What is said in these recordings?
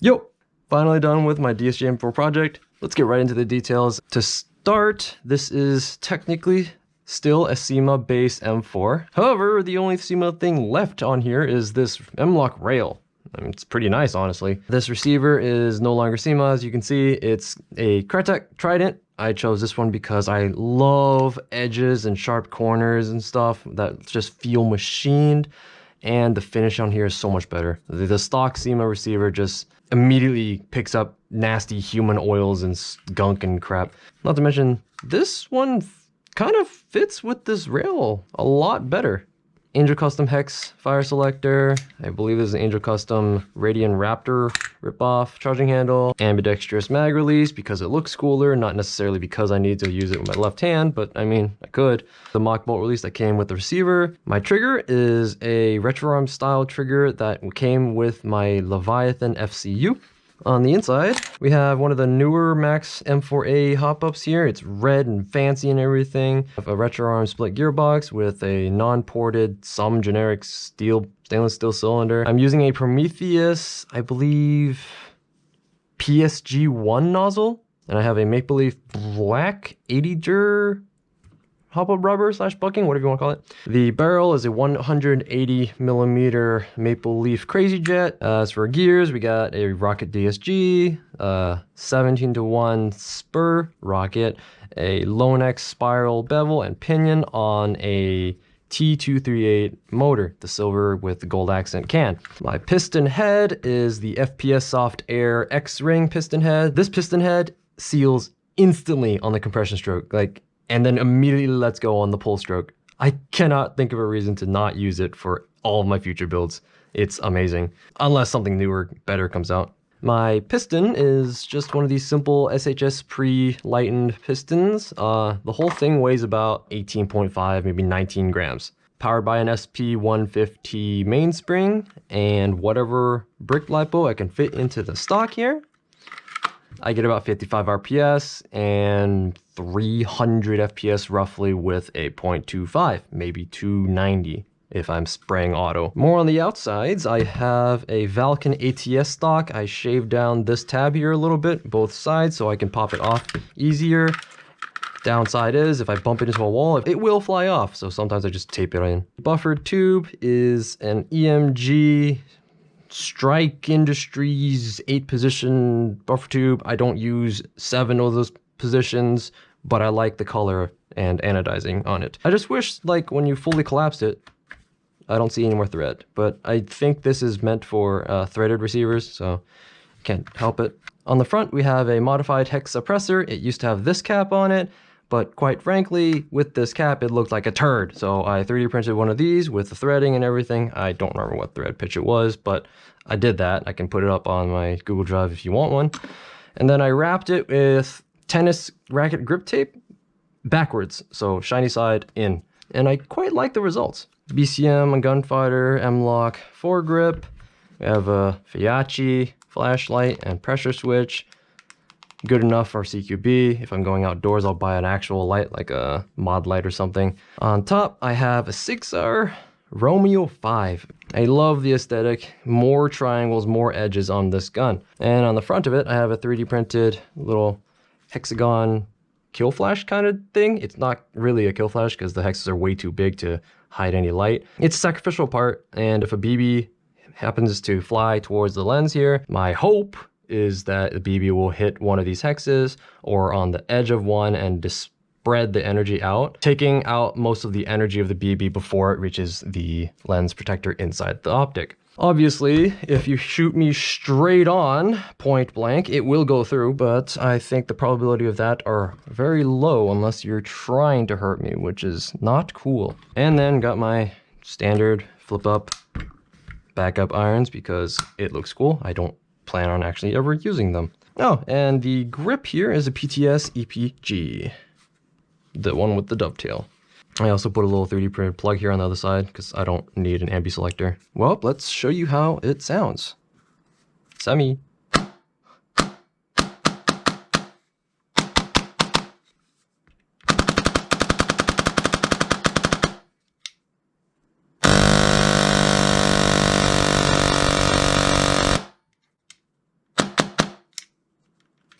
Yo, finally done with my DSG M4 project. Let's get right into the details. To start, this is technically still a Cyma base M4. However, the only Cyma thing left on here is this MLok rail. I mean, it's pretty nice, honestly. This receiver is no longer Cyma, as you can see. It's a Krytac Trident. I chose this one because I love edges and sharp corners and stuff that just feel machined. And the finish on here is so much better. The stock Cyma receiver just immediately picks up nasty human oils and gunk and crap. Not to mention, this one kind of fits with this rail a lot better. Angel Custom Hex fire selector. I believe there's an Angel Custom Radian Raptor ripoff charging handle. Ambidextrous mag release because it looks cooler, not necessarily because I need to use it with my left hand, but I mean, I could. The mock bolt release that came with the receiver. My trigger is a retroarm style trigger that came with my Leviathan FCU. On the inside, we have one of the newer Maxx M4A hop-ups here. It's red and fancy and everything. A retroarm split gearbox with a non-ported, some generic stainless steel cylinder. I'm using a Prometheus, I believe, PSG-1 nozzle. And I have a Mapleleaf black 80-ger hop-up rubber / bucking, whatever you want to call it. The barrel is a 180 millimeter Mapleleaf CrazyJet. As for gears, we got a rocket DSG, 17-to-1 spur rocket, a Lonex spiral bevel and pinion on a T238 motor, the silver with the gold accent can. My piston head is the FPS Softair Xring piston head. This piston head seals instantly on the compression stroke, and then immediately lets go on the pull stroke. I cannot think of a reason to not use it for all of my future builds. It's amazing, unless something newer, better comes out. My piston is just one of these simple SHS pre-lightened pistons. The whole thing weighs about 18.5, maybe 19 grams. Powered by an SP150 mainspring and whatever brick lipo I can fit into the stock here. I get about 55 RPS and 300 FPS roughly with a 0.25, maybe 290 if I'm spraying auto. More on the outsides, I have a Valken ATS stock. I shaved down this tab here a little bit, both sides, so I can pop it off easier. Downside is, if I bump it into a wall, it will fly off, so sometimes I just tape it in. Buffered tube is an EMG Strike Industries 8-position buffer tube. I don't use 7 of those positions, but I like the color and anodizing on it. I just wish, when you fully collapsed it, I don't see any more thread. But I think this is meant for threaded receivers, so can't help it. On the front, we have a modified hex suppressor. It used to have this cap on it, but quite frankly, with this cap, it looked like a turd. So I 3D printed one of these with the threading and everything. I don't remember what thread pitch it was, but I did that. I can put it up on my Google Drive if you want one. And then I wrapped it with tennis racket grip tape backwards, so shiny side in. And I quite like the results. BCM Gunfighter MLok foregrip. We have a Fiachi flashlight and pressure switch. Good enough for CQB. If I'm going outdoors, I'll buy an actual light, like a mod light or something. On top, I have a 6R Romeo 5. I love the aesthetic. More triangles, more edges on this gun. And on the front of it, I have a 3D printed little hexagon kill flash kind of thing. It's not really a kill flash because the hexes are way too big to hide any light. It's a sacrificial part, and if a BB happens to fly towards the lens here, my hope is that the BB will hit one of these hexes or on the edge of one and spread the energy out, taking out most of the energy of the BB before it reaches the lens protector inside the optic. Obviously, if you shoot me straight on, point blank, it will go through, but I think the probability of that are very low unless you're trying to hurt me, which is not cool. And then got my standard flip up backup irons because it looks cool. I don't plan on actually ever using them. Oh, and the grip here is a PTS EPG, the one with the dovetail. I also put a little 3D printed plug here on the other side because I don't need an ambi selector. Well, let's show you how it sounds. Semi.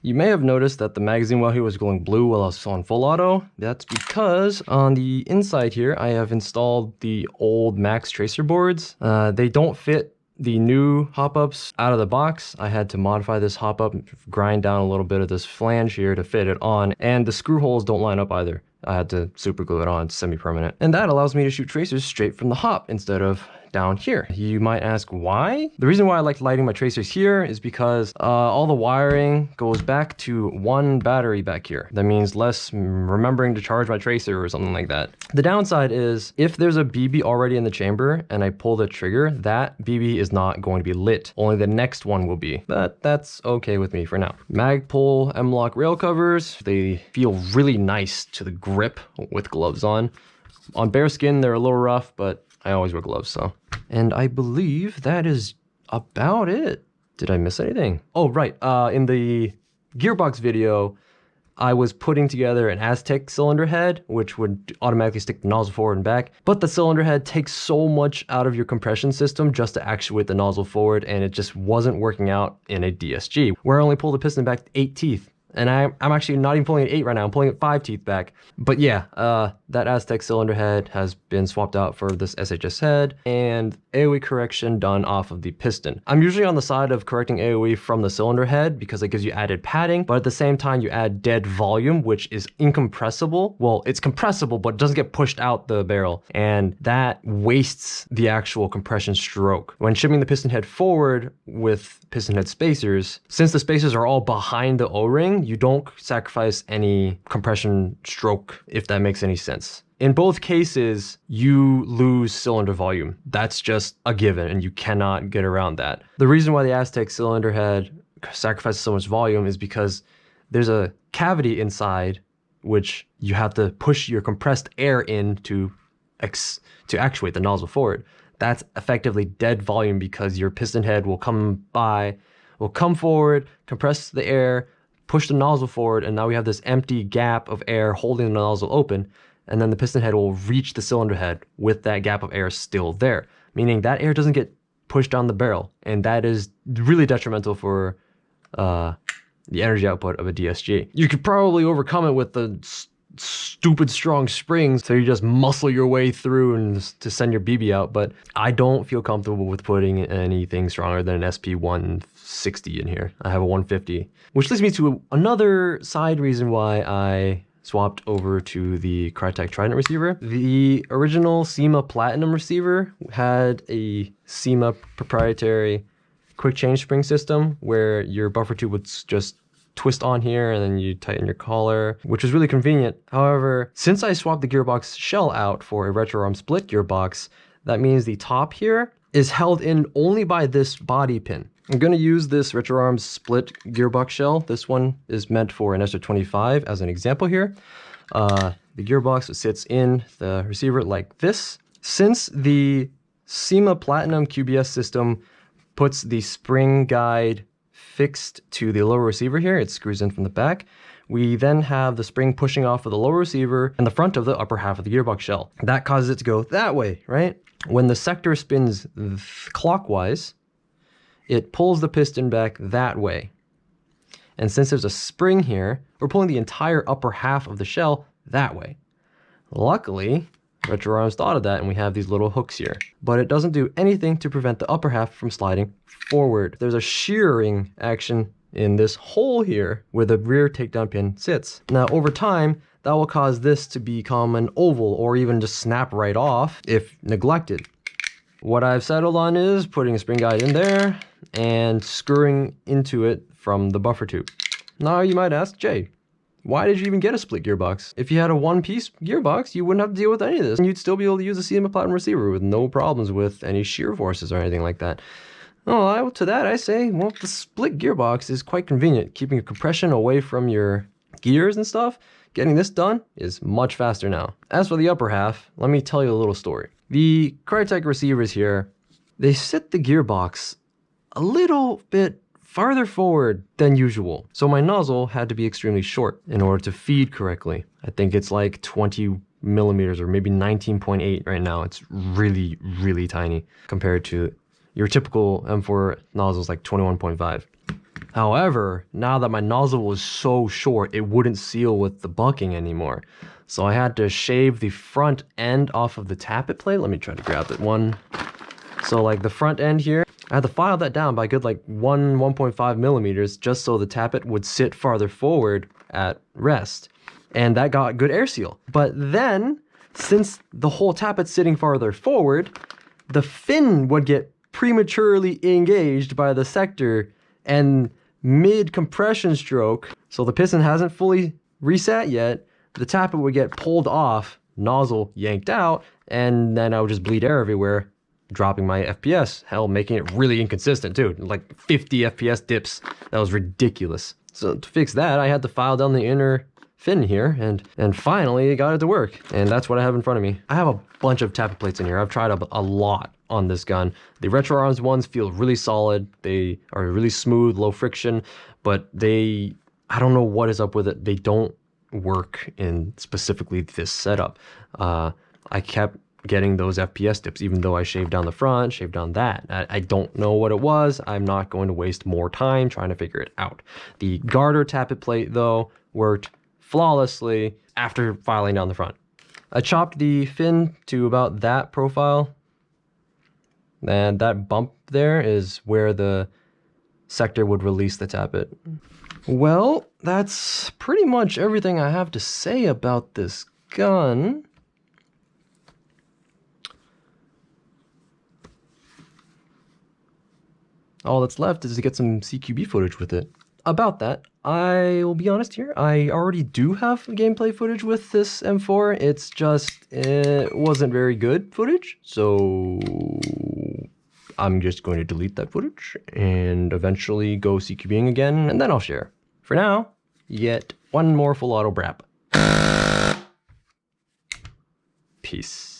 You may have noticed that the magazine well here was glowing blue while I was on full auto. That's because on the inside here, I have installed the old Maxx tracer boards. They don't fit the new hop-ups out of the box. I had to modify this hop-up, grind down a little bit of this flange here to fit it on, and the screw holes don't line up either. I had to super glue it on, it's semi-permanent. And that allows me to shoot tracers straight from the hop instead of down here. You might ask why? The reason why I like lighting my tracers here is because all the wiring goes back to one battery back here. That means less remembering to charge my tracer or something like that. The downside is if there's a BB already in the chamber and I pull the trigger, that BB is not going to be lit. Only the next one will be. But that's okay with me for now. Magpul MLok rail covers, they feel really nice to the grip with gloves on. On bare skin, they're a little rough, but I always wear gloves, so. And I believe that is about it. Did I miss anything? Oh, right. In the gearbox video, I was putting together an Aztech cylinder head, which would automatically stick the nozzle forward and back. But the cylinder head takes so much out of your compression system just to actuate the nozzle forward, and it just wasn't working out in a DSG, where I only pull the piston back 8 teeth. And I'm actually not even pulling it 8 right now, I'm pulling it 5 teeth back. But yeah, that Aztech cylinder head has been swapped out for this SHS head, and AOE correction done off of the piston. I'm usually on the side of correcting AOE from the cylinder head because it gives you added padding, but at the same time you add dead volume, which is incompressible. Well, it's compressible, but it doesn't get pushed out the barrel, and that wastes the actual compression stroke. When shimming the piston head forward with piston head spacers, since the spacers are all behind the O-ring, you don't sacrifice any compression stroke, if that makes any sense. In both cases, you lose cylinder volume. That's just a given, and you cannot get around that. The reason why the Aztec cylinder head sacrifices so much volume is because there's a cavity inside which you have to push your compressed air in to actuate the nozzle forward. That's effectively dead volume because your piston head will come forward, compress the air, push the nozzle forward, and now we have this empty gap of air holding the nozzle open, and then the piston head will reach the cylinder head with that gap of air still there, meaning that air doesn't get pushed down the barrel, and that is really detrimental for the energy output of a DSG. You could probably overcome it with the stupid strong springs, so you just muscle your way through and to send your BB out, but I don't feel comfortable with putting anything stronger than an SP 160 in here. I have a 150, which leads me to another side reason why I swapped over to the Krytac Trident receiver. The original Cyma Platinum receiver had a Cyma proprietary quick change spring system where your buffer tube would just twist on here and then you tighten your collar, which is really convenient. However, since I swapped the gearbox shell out for a retro arm split gearbox, that means the top here is held in only by this body pin. I'm going to use this retro arm split gearbox shell. This one is meant for an SR25 as an example here. The gearbox sits in the receiver like this. Since the Cyma Platinum QBS system puts the spring guide fixed to the lower receiver here, it screws in from the back. We then have the spring pushing off of the lower receiver and the front of the upper half of the gearbox shell. That causes it to go that way, right? When the sector spins clockwise, it pulls the piston back that way. And since there's a spring here, we're pulling the entire upper half of the shell that way. Luckily, retro arms thought of that and we have these little hooks here, but it doesn't do anything to prevent the upper half from sliding forward. There's a shearing action in this hole here where the rear takedown pin sits. Now over time, that will cause this to become an oval or even just snap right off if neglected. What I've settled on is putting a spring guide in there and screwing into it from the buffer tube. Now you might ask, Jay, why did you even get a split gearbox? If you had a one-piece gearbox, you wouldn't have to deal with any of this, and you'd still be able to use a Cyma Platinum receiver with no problems with any shear forces or anything like that. Well, to that I say, well, the split gearbox is quite convenient, keeping your compression away from your gears and stuff. Getting this done is much faster now. As for the upper half, let me tell you a little story. The Krytac receivers here, they sit the gearbox a little bit farther forward than usual. So my nozzle had to be extremely short in order to feed correctly. I think it's like 20 millimeters or maybe 19.8 right now. It's really, really tiny compared to your typical M4 nozzles like 21.5. However, now that my nozzle was so short, it wouldn't seal with the bucking anymore. So I had to shave the front end off of the tappet plate. Let me try to grab that one. So like the front end here, I had to file that down by a good like 1.5 millimeters just so the tappet would sit farther forward at rest. And that got good air seal. But then, since the whole tappet's sitting farther forward, the fin would get prematurely engaged by the sector and mid-compression stroke, so the piston hasn't fully reset yet, the tappet would get pulled off, nozzle yanked out, and then I would just bleed air everywhere, dropping my FPS. Hell, making it really inconsistent too. Like 50 FPS dips. That was ridiculous. So to fix that, I had to file down the inner fin here, and finally it got it to work. And that's what I have in front of me. I have a bunch of tappet plates in here. I've tried a lot on this gun. The retro arms ones feel really solid. They are really smooth, low friction, but I don't know what is up with it. They don't work in specifically this setup. I kept getting those FPS dips, even though I shaved down the front, shaved down that. I don't know what it was. I'm not going to waste more time trying to figure it out. The garter tappet plate, though, worked flawlessly after filing down the front. I chopped the fin to about that profile, and that bump there is where the sector would release the tappet. Well, that's pretty much everything I have to say about this gun. All that's left is to get some CQB footage with it. About that, I will be honest here, I already do have gameplay footage with this M4. It's just, it wasn't very good footage, so I'm just going to delete that footage and eventually go CQBing again, and then I'll share. For now, you get one more full auto brap. Peace.